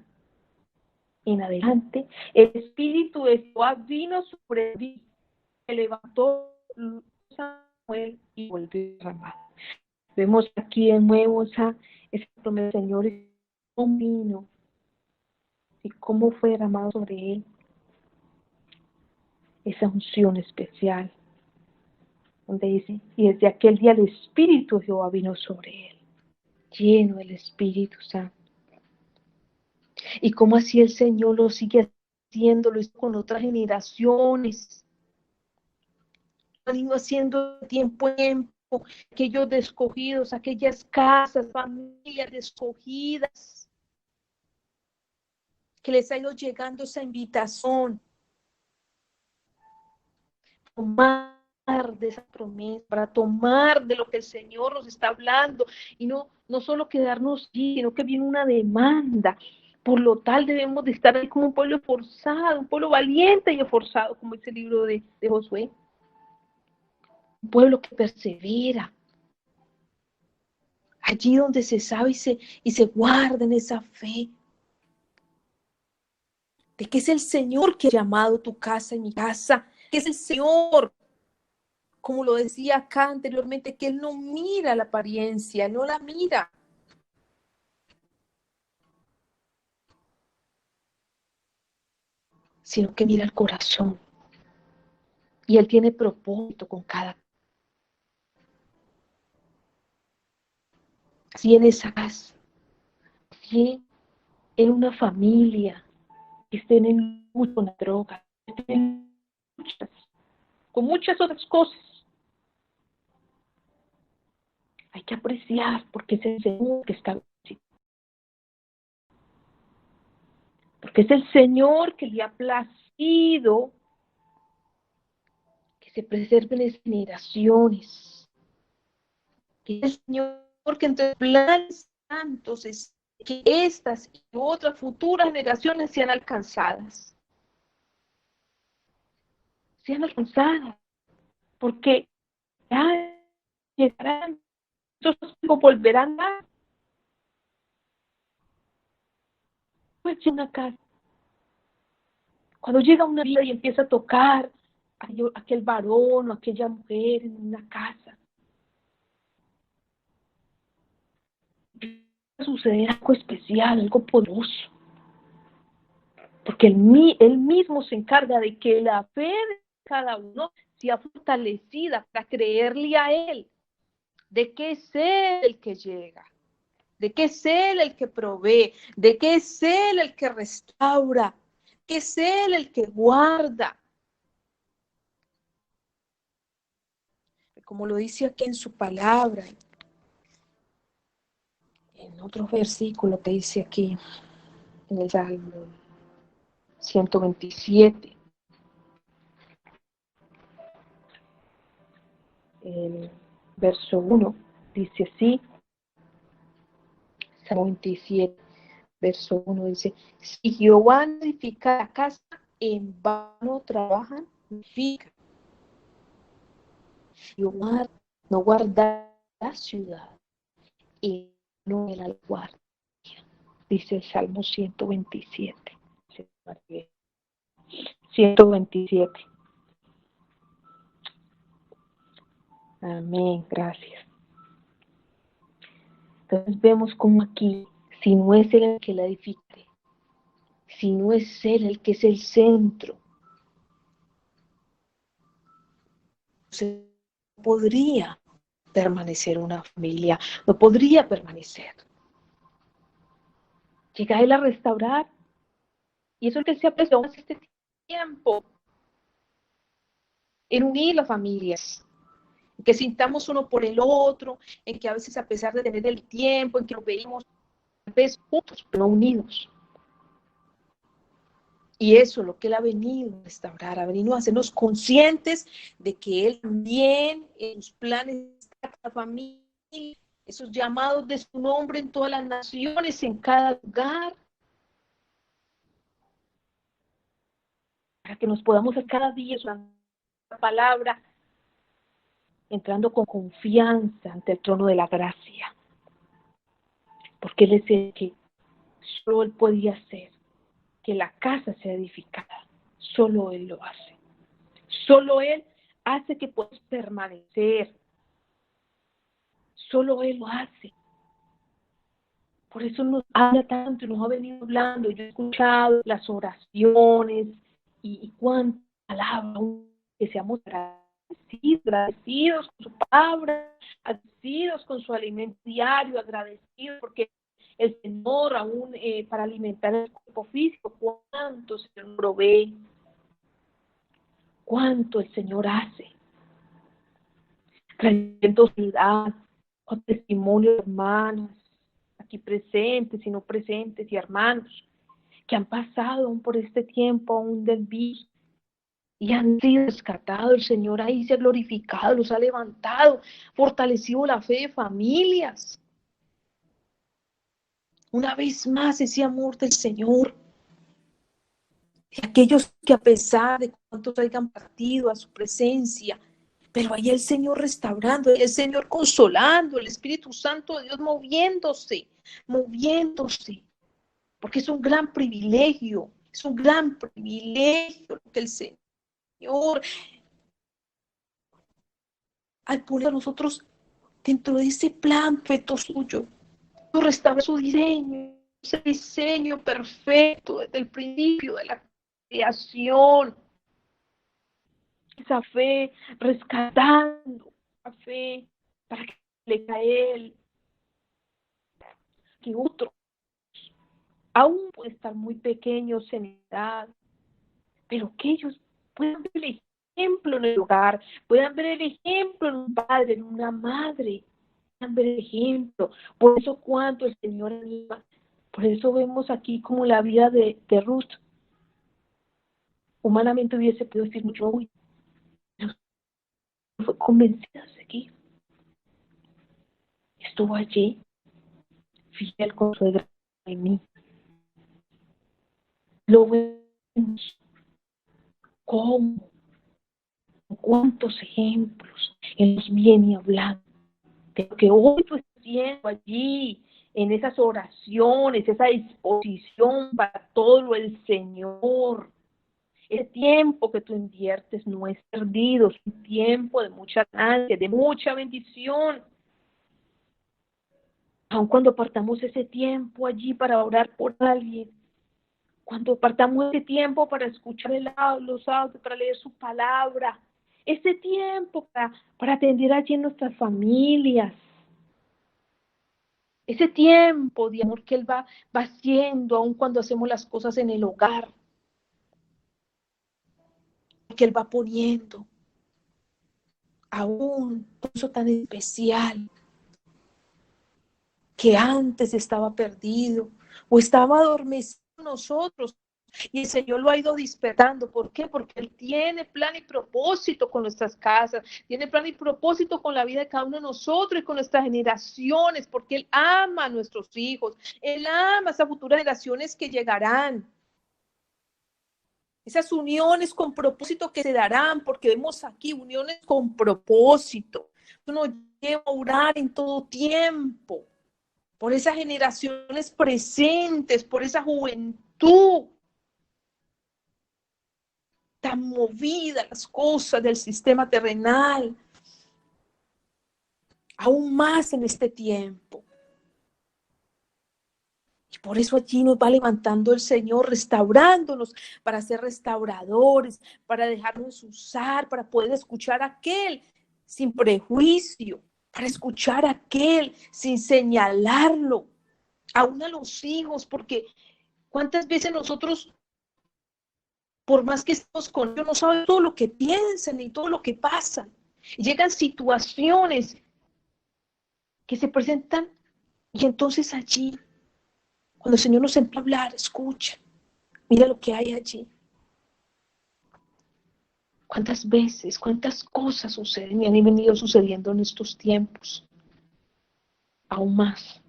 en adelante, el espíritu de Jehová vino sobre mí, se levantó Samuel y volvió a Ramá. Vemos aquí de nuevo esa promesa, Señor, cómo vino y cómo fue derramado sobre él esa unción especial, donde dice, y desde aquel día el Espíritu de Jehová vino sobre él, lleno del Espíritu Santo. Y cómo así el Señor lo sigue haciendo, lo hizo con otras generaciones, lo ha ido haciendo de tiempo en tiempo, aquellos de escogidos, aquellas casas, familias de escogidas, que les ha ido llegando esa invitación, tomar de esa promesa, para tomar de lo que el Señor nos está hablando, y no solo quedarnos allí, sino que viene una demanda. Por lo tal debemos de estar ahí como un pueblo esforzado, un pueblo valiente y esforzado, como dice el libro de Josué. Un pueblo que persevera. Allí donde se sabe y se guarda en esa fe. De que es el Señor que ha llamado tu casa y mi casa. Que es el Señor, como lo decía acá anteriormente, que Él no mira la apariencia, no la mira. Sino que mira el corazón. Y Él tiene propósito con cada. Así en esa casa, así en una familia, que estén en lucha con la droga, que estén en luchas, con muchas otras cosas. Hay que apreciar porque es el Señor que está así. Porque es el Señor que le ha placido que se preserven esas generaciones. Que es el Señor que entre planes santos es que estas y otras futuras generaciones sean alcanzadas. Sean alcanzadas. Porque ya llegarán, esos volverán a pues una casa. Cuando llega una vida y empieza a tocar a aquel varón o aquella mujer en una casa, va a suceder algo especial, algo poderoso. Porque él mismo se encarga de que la fe de cada uno sea fortalecida para creerle a Él, de que es Él el que llega, de que es Él el que provee, de que es Él el que restaura, que es Él el que guarda. Como lo dice aquí en su palabra, en otro versículo que dice aquí, en el Salmo 127, el verso 1, dice así, Salmo 27, verso 1 dice, si Jehová edifica la casa, en vano trabajan, edifica. Jehová no guardará la ciudad y no era la guardia, dice el Salmo 127. 127. Amén, gracias. Entonces vemos como aquí, si no es Él el que la edifique, si no es Él el que es el centro, se podría permanecer una familia, no podría permanecer. Llega Él a restaurar, y eso es lo que se apreció en este tiempo, en unir las familias, en que sintamos uno por el otro, en que a veces a pesar de tener el tiempo, en que nos veíamos a veces juntos, pero no unidos. Y eso es lo que Él ha venido a restaurar, ha venido a hacernos conscientes de que Él también en sus planes está la familia, esos llamados de su nombre en todas las naciones, en cada lugar, para que nos podamos hacer cada día una palabra, entrando con confianza ante el trono de la gracia. Porque Él es el que solo Él podía hacer que la casa sea edificada. Solo Él lo hace. Solo Él hace que puedas permanecer. Solo Él lo hace. Por eso nos habla tanto y nos ha venido hablando. Yo he escuchado las oraciones y cuántas palabras, que seamos agradecidos con su palabra, agradecidos con su alimento diario, agradecidos porque el Señor aún para alimentar el cuerpo físico, cuánto se nos provee, cuánto el Señor hace. Trayendo ciudad, con testimonio de hermanas, aquí presentes y no presentes, y hermanos que han pasado aún por este tiempo aún del virus y han sido rescatados. El Señor ahí se ha glorificado, los ha levantado, fortalecido la fe de familias. Una vez más ese amor del Señor. Y aquellos que a pesar de cuántos hayan partido a su presencia, pero ahí el Señor restaurando, el Señor consolando, el Espíritu Santo de Dios moviéndose, porque es un gran privilegio que el Señor, al poner a nosotros dentro de ese plan perfecto suyo, restaura su diseño, ese diseño perfecto desde el principio de la creación. Esa fe rescatando, esa fe para que le caiga a Él, que otros aún pueden estar muy pequeños en edad, pero que ellos puedan ver el ejemplo en el hogar, puedan ver el ejemplo en un padre, en una madre, puedan ver el ejemplo. Por eso cuánto el Señor anima, por eso vemos aquí como la vida de Ruth. Humanamente hubiese podido decir mucho, uy, pero fue convencida de seguir. Estuvo allí, fiel con su gracia en mí. Lo vemos cómo, cuántos ejemplos Él nos viene hablando de lo que hoy tú estás viendo allí, en esas oraciones, esa disposición para todo el Señor. El tiempo que tú inviertes no es perdido, es un tiempo de mucha ganancia, de mucha bendición. Aun cuando apartamos ese tiempo allí para orar por alguien, cuando apartamos ese tiempo para escuchar los audios, para leer su palabra, ese tiempo para atender allí en nuestras familias, ese tiempo de amor que Él va haciendo aun cuando hacemos las cosas en el hogar, que Él va poniendo aún eso tan especial que antes estaba perdido o estaba adormecido en nosotros. Y el Señor lo ha ido despertando. ¿Por qué? Porque Él tiene plan y propósito con nuestras casas, tiene plan y propósito con la vida de cada uno de nosotros y con nuestras generaciones, porque Él ama a nuestros hijos, Él ama a esas futuras generaciones que llegarán. Esas uniones con propósito que se darán, porque vemos aquí uniones con propósito. Eso nos lleva a orar en todo tiempo, por esas generaciones presentes, por esa juventud tan movida a las cosas del sistema terrenal, aún más en este tiempo. Y por eso allí nos va levantando el Señor, restaurándonos para ser restauradores, para dejarnos usar, para poder escuchar a aquel sin prejuicio, para escuchar a aquel sin señalarlo, aún a los hijos, porque cuántas veces nosotros, por más que estemos con ellos, no sabemos todo lo que piensan y todo lo que pasa. Llegan situaciones que se presentan y entonces allí, cuando el Señor nos empieza a hablar, escucha, mira lo que hay allí. ¿Cuántas veces, cuántas cosas suceden y han venido sucediendo en estos tiempos? Aún más.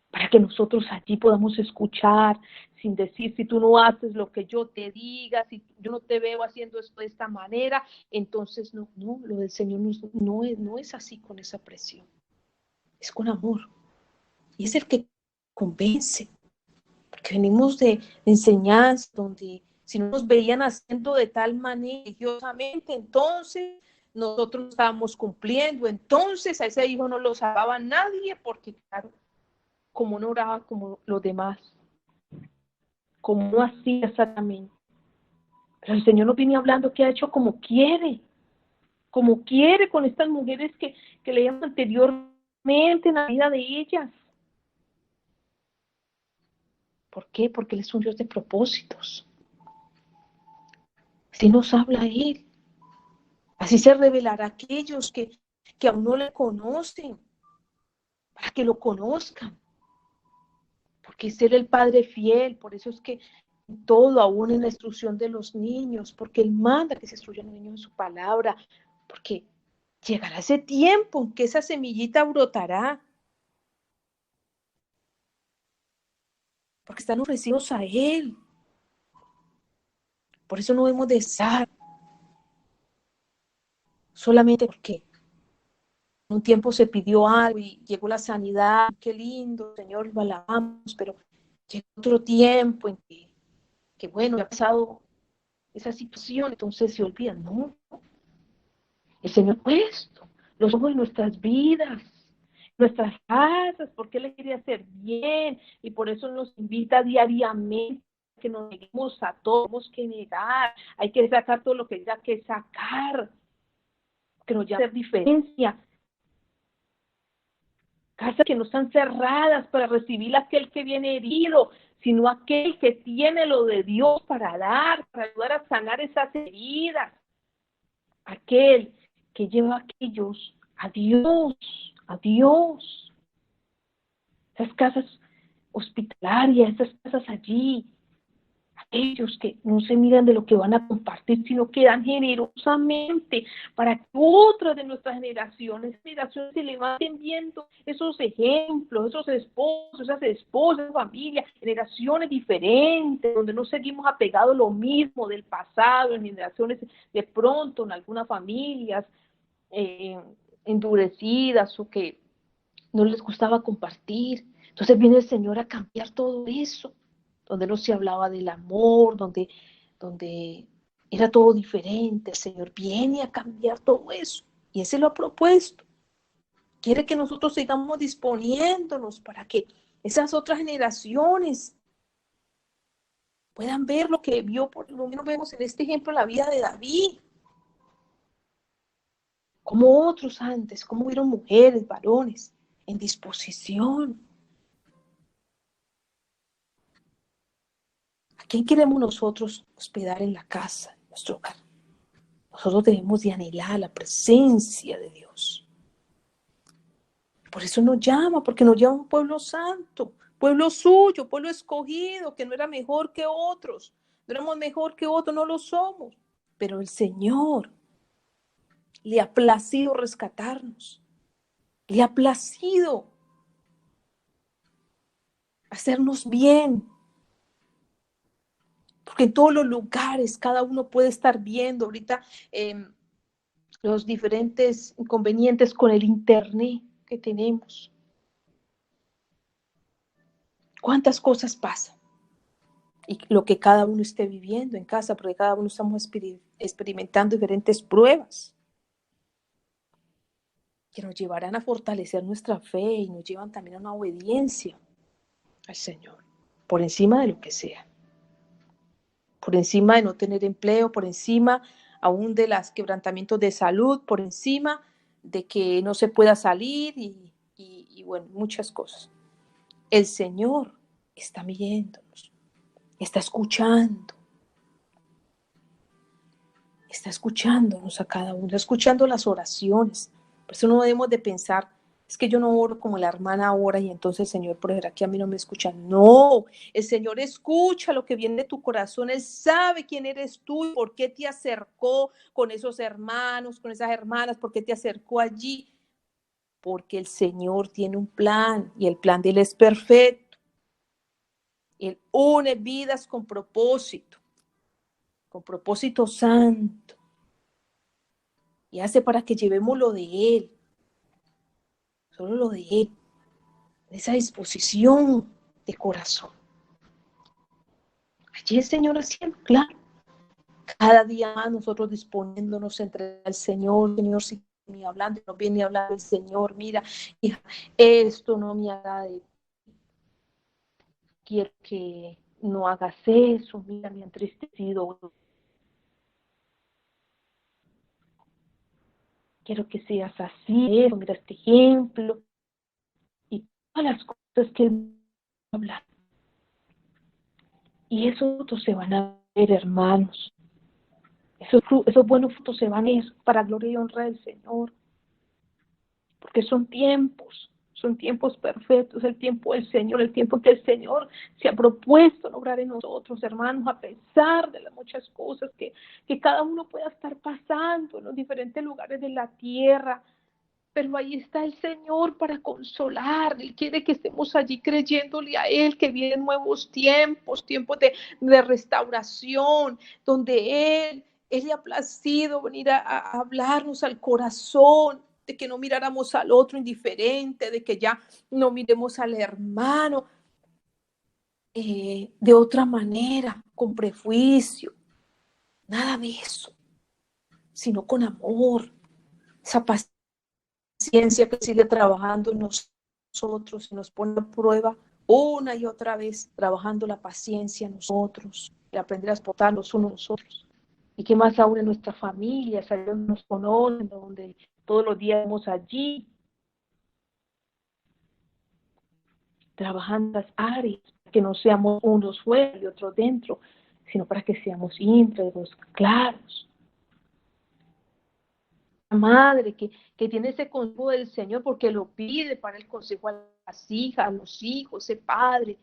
Para que nosotros allí podamos escuchar sin decir, si tú no haces lo que yo te diga, si yo no te veo haciendo esto de esta manera, entonces no, lo del Señor no es así con esa presión. Es con amor. Y es el que convence. Porque venimos de enseñanza donde si no nos veían haciendo de tal manera religiosamente, entonces nosotros estábamos cumpliendo. Entonces a ese hijo no lo salvaba nadie porque, claro, como no oraba como los demás, como no hacía exactamente. Pero el Señor nos viene hablando que ha hecho como quiere con estas mujeres que leíamos anteriormente en la vida de ellas. ¿Por qué? Porque Él es un Dios de propósitos. Así nos habla Él. Así se revelará a aquellos que aún no le conocen, para que lo conozcan. Porque es Él el Padre fiel, por eso es que todo, aún en la instrucción de los niños, porque Él manda que se instruyan los niños en su palabra, porque llegará ese tiempo en que esa semillita brotará, porque están ofrecidos a Él. Por eso no debemos de estar solamente porque un tiempo se pidió algo y llegó la sanidad, qué lindo, Señor, lo alabamos, pero llega otro tiempo en que bueno, ha pasado esa situación, entonces se olvidan, no, el Señor ha puesto los ojos en nuestras vidas, nuestras casas, porque Él quiere hacer bien y por eso nos invita diariamente que nos neguemos a todo, tenemos que negar, hay que sacar todo lo que haya que sacar, que nos llama a hacer diferencia. Casas que no están cerradas para recibir a aquel que viene herido, sino aquel que tiene lo de Dios para dar, para ayudar a sanar esas heridas. Aquel que lleva a aquellos a Dios, a Dios. Esas casas hospitalarias, esas casas allí, aquellos que no se miran de lo que van a compartir, sino que dan generosamente para que otras de nuestras generaciones se levanten viendo esos ejemplos, esos esposos, esas esposas, familias, generaciones diferentes, donde no seguimos apegados a lo mismo del pasado, en generaciones de pronto, en algunas familias endurecidas o que no les gustaba compartir. Entonces viene el Señor a cambiar todo eso, donde no se hablaba del amor, donde era todo diferente. El Señor viene a cambiar todo eso y ese lo ha propuesto. Quiere que nosotros sigamos disponiéndonos para que esas otras generaciones puedan ver lo que vio, por lo menos vemos en este ejemplo la vida de David. Como otros antes, como hubieron mujeres, varones, en disposición. ¿A quién queremos nosotros hospedar en la casa, en nuestro hogar? Nosotros debemos de anhelar la presencia de Dios. Por eso nos llama, porque nos llama un pueblo santo, pueblo suyo, pueblo escogido, que no era mejor que otros. No éramos mejor que otros, no lo somos. Pero el Señor le ha placido rescatarnos. Le ha placido hacernos bien. porque en todos los lugares cada uno puede estar viendo ahorita los diferentes inconvenientes con el internet que tenemos. ¿Cuántas cosas pasan? Y lo que cada uno esté viviendo en casa, porque cada uno estamos experimentando diferentes pruebas que nos llevarán a fortalecer nuestra fe y nos llevan también a una obediencia al Señor, por encima de lo que sea, por encima de no tener empleo, por encima aún de los quebrantamientos de salud, por encima de que no se pueda salir y bueno, muchas cosas. El Señor está viéndonos, está escuchándonos a cada uno, escuchando las oraciones. Por eso no debemos de pensar, es que yo no oro como la hermana ora y entonces el Señor, por ejemplo, aquí a mí no me escucha. No, el Señor escucha lo que viene de tu corazón, Él sabe quién eres tú y por qué te acercó con esos hermanos, con esas hermanas, por qué te acercó allí. Porque el Señor tiene un plan y el plan de Él es perfecto. Él une vidas con propósito santo. Y hace para que llevemos lo de Él, solo lo de Él, esa disposición de corazón. Allí el Señor haciendo, claro. Cada día más nosotros disponiéndonos entre el Señor, si viene hablando, nos viene hablando el Señor, mira, hija, esto no me agrada de ti. Quiero que no hagas eso, mira, me ha entristecido. Quiero que seas así, mira este ejemplo. Y todas las cosas que Él habla. Y esos frutos se van a ver, hermanos. Esos buenos frutos se van a ir para gloria y honra del Señor. Porque son tiempos perfectos, el tiempo del Señor, el tiempo que el Señor se ha propuesto lograr en nosotros, hermanos, a pesar de las muchas cosas que cada uno pueda estar pasando en los diferentes lugares de la tierra. Pero ahí está el Señor para consolar. Él quiere que estemos allí creyéndole a Él, que vienen nuevos tiempos de restauración, donde Él le ha placido venir a hablarnos al corazón, de que no miráramos al otro indiferente, de que ya no miremos al hermano de otra manera, con prejuicio. Nada de eso, sino con amor, esa paciencia que sigue trabajando en nosotros y nos pone a prueba una y otra vez, trabajando la paciencia en nosotros, y aprender a soportar los unos a los otros. Y que más aún en nuestra familia, donde nos conocen, donde todos los días estamos allí, trabajando las áreas, que no seamos unos fuera y otros dentro, sino para que seamos íntegros, claros. La madre que tiene ese consejo del Señor porque lo pide para el consejo a las hijas, a los hijos, ese padre.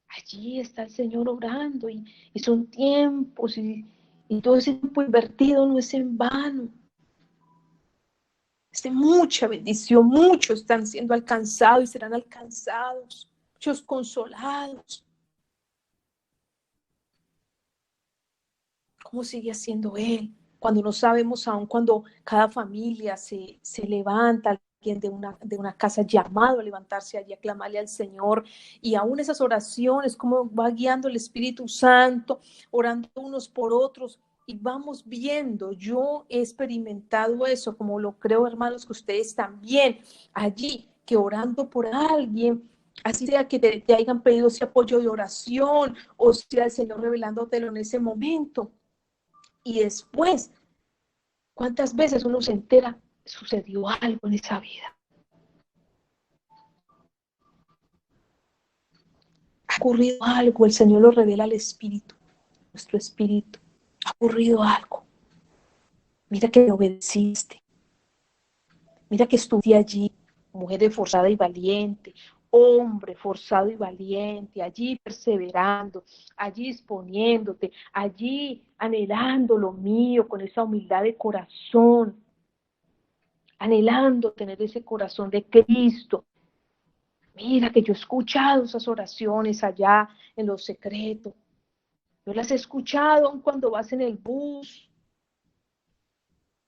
Allí está el Señor obrando y son tiempos y todo ese tiempo invertido no es en vano. Es de mucha bendición, muchos están siendo alcanzados y serán alcanzados, muchos consolados. ¿Cómo sigue haciendo Él? Cuando no sabemos aún, cuando cada familia se levanta, alguien de una casa llamado a levantarse allí a clamarle al Señor, y aún esas oraciones, cómo va guiando el Espíritu Santo, orando unos por otros, y vamos viendo. Yo he experimentado eso, como lo creo, hermanos, que ustedes también, allí, que orando por alguien, así sea que te hayan pedido ese apoyo de oración, o sea el Señor revelándotelo en ese momento. Y después, ¿cuántas veces uno se entera? Sucedió algo en esa vida. Ha ocurrido algo, el Señor lo revela al Espíritu, nuestro Espíritu. Ha ocurrido algo. Mira que me obedeciste. Mira que estuve allí, mujer esforzada y valiente, hombre forzado y valiente, allí perseverando, allí disponiéndote, allí anhelando lo mío con esa humildad de corazón, anhelando tener ese corazón de Cristo. Mira que yo he escuchado esas oraciones allá en lo secreto. Yo las he escuchado aun cuando vas en el bus,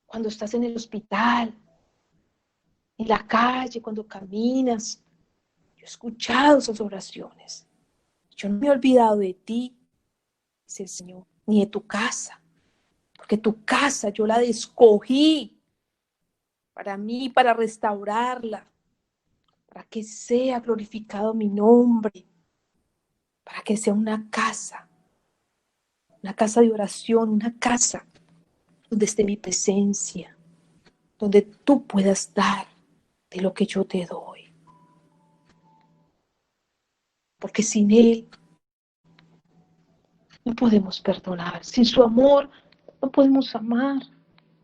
cuando estás en el hospital, en la calle, cuando caminas. Yo he escuchado esas oraciones. Yo no me he olvidado de ti, dice el Señor, ni de tu casa, porque tu casa yo la escogí para mí, para restaurarla, para que sea glorificado mi nombre, para que sea una casa de oración, una casa donde esté mi presencia, donde tú puedas dar de lo que yo te doy. Porque sin Él no podemos perdonar, sin su amor no podemos amar.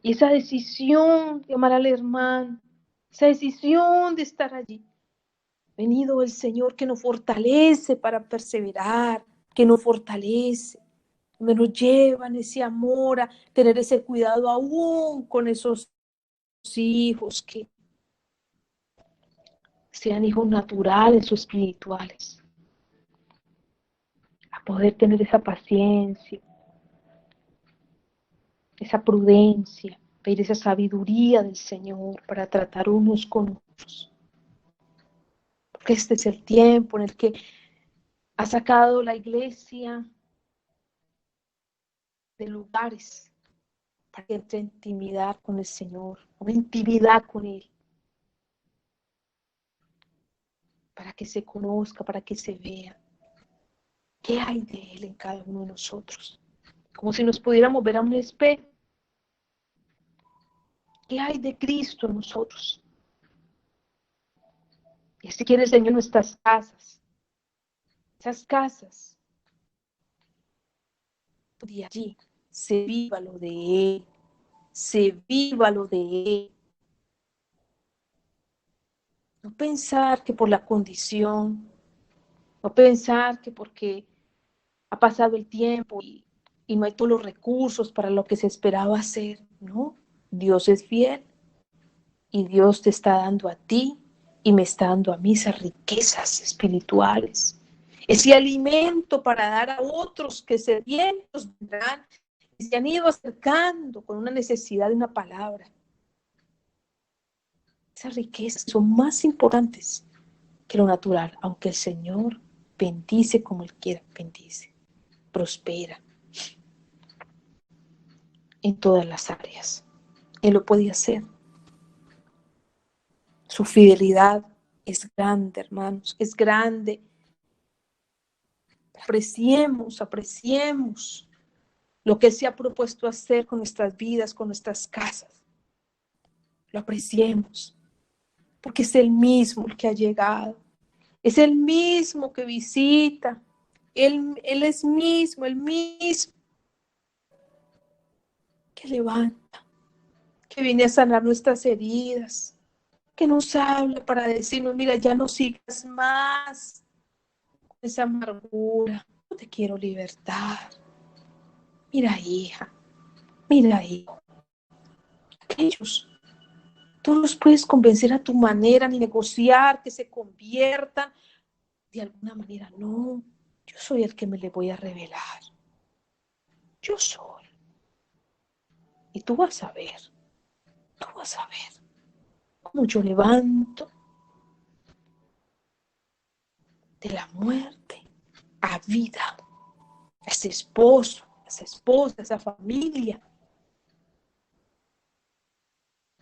Y esa decisión de amar al hermano, esa decisión de estar allí, venido el Señor que nos fortalece para perseverar, que nos fortalece, donde nos lleva en ese amor a tener ese cuidado aún con esos hijos que sean hijos naturales o espirituales, a poder tener esa paciencia, esa prudencia, pedir esa sabiduría del Señor para tratar unos con otros. Porque este es el tiempo en el que ha sacado la iglesia de lugares para que entre intimidad con el Señor, una intimidad con Él, para que se conozca, para que se vea qué hay de Él en cada uno de nosotros. Como si nos pudiéramos ver a un espejo. ¿Qué hay de Cristo en nosotros? Y así quiere el Señor nuestras casas. Esas casas, de allí, se viva lo de Él. Se viva lo de Él. No pensar que por la condición, no pensar que porque ha pasado el tiempo y no hay todos los recursos para lo que se esperaba hacer. No, Dios es fiel y Dios te está dando a ti y me está dando a mí esas riquezas espirituales, ese alimento para dar a otros que se vienen, vendrán y se han ido acercando con una necesidad de una palabra. Esas riquezas son más importantes que lo natural, aunque el Señor bendice como Él quiera, bendice, prospera en todas las áreas. Él lo podía hacer. Su fidelidad es grande, hermanos, es grande. Apreciemos lo que Él se ha propuesto hacer con nuestras vidas, con nuestras casas. Lo apreciemos, porque es el mismo el que ha llegado. Es el mismo que visita. Él es mismo, el mismo que levanta, que viene a sanar nuestras heridas, que nos habla para decirnos, mira, ya no sigas más con esa amargura, yo te quiero libertar. Mira, hija, mira, hijo, aquellos, tú no los puedes convencer a tu manera ni negociar que se conviertan de alguna manera. No, yo soy el que me le voy a revelar. Yo soy. Y tú vas a ver cómo yo levanto de la muerte a vida a ese esposo, a esa esposa, a esa familia.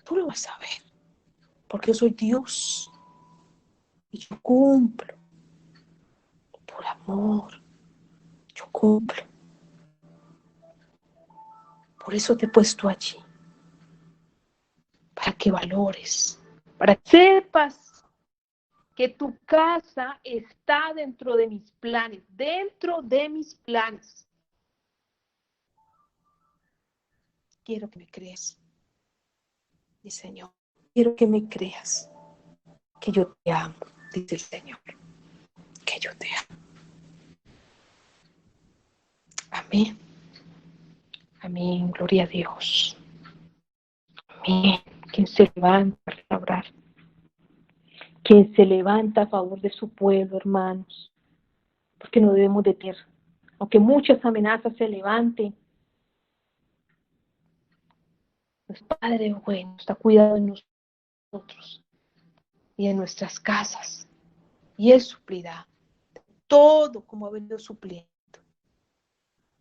Tú lo vas a ver, porque yo soy Dios y yo cumplo por amor, yo cumplo. Por eso te he puesto allí, para que valores, para que sepas que tu casa está dentro de mis planes, Quiero que me creas, mi Señor. Quiero que me creas, que yo te amo, dice el Señor, que yo te amo. Amén. Amén. Gloria a Dios. Amén. Quien se levanta a restaurar. Quien se levanta a favor de su pueblo, hermanos. Porque no debemos de tener aunque muchas amenazas se levanten, nuestro Padre bueno está cuidado de nosotros y de nuestras casas. Y Él suplirá todo como ha venido supliendo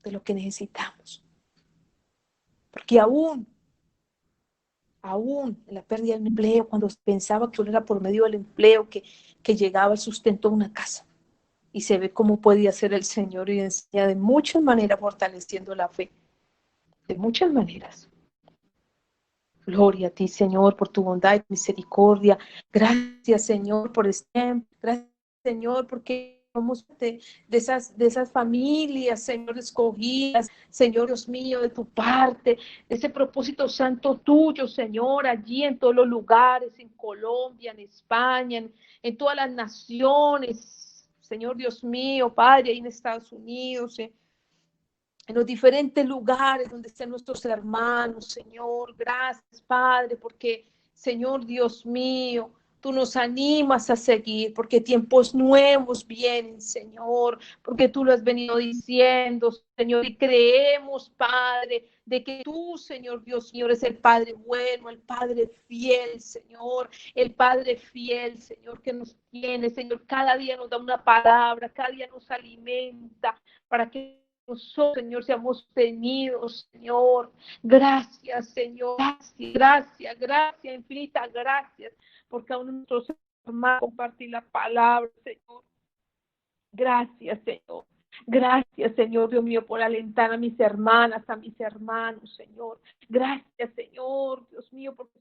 de lo que necesitamos. Porque aún en la pérdida del empleo, cuando pensaba que solo era por medio del empleo que llegaba el sustento a una casa. Y se ve cómo podía ser el Señor y enseña de muchas maneras fortaleciendo la fe. De muchas maneras. Gloria a ti, Señor, por tu bondad y misericordia. Gracias, Señor, por este tiempo. Gracias, Señor, porque somos de esas familias, Señor, escogidas, Señor Dios mío, de tu parte, de ese propósito santo tuyo, Señor, allí en todos los lugares, en Colombia, en España, en todas las naciones, Señor Dios mío, Padre, ahí en Estados Unidos, en los diferentes lugares donde estén nuestros hermanos, Señor. Gracias, Padre, porque, Señor Dios mío, tú nos animas a seguir, porque tiempos nuevos vienen, Señor, porque tú lo has venido diciendo, Señor, y creemos, Padre, de que tú, Señor Dios mío, eres el Padre bueno, el Padre fiel, Señor, el Padre fiel, Señor, que nos tiene, Señor, cada día nos da una palabra, cada día nos alimenta, para que nosotros, Señor, seamos tenidos, Señor. Gracias, Señor. Gracias, infinitas gracias, porque a nuestros hermanos compartir la palabra, Señor. Gracias, Señor. Gracias, Señor, Dios mío, por alentar a mis hermanas, a mis hermanos, Señor. Gracias, Señor, Dios mío, porque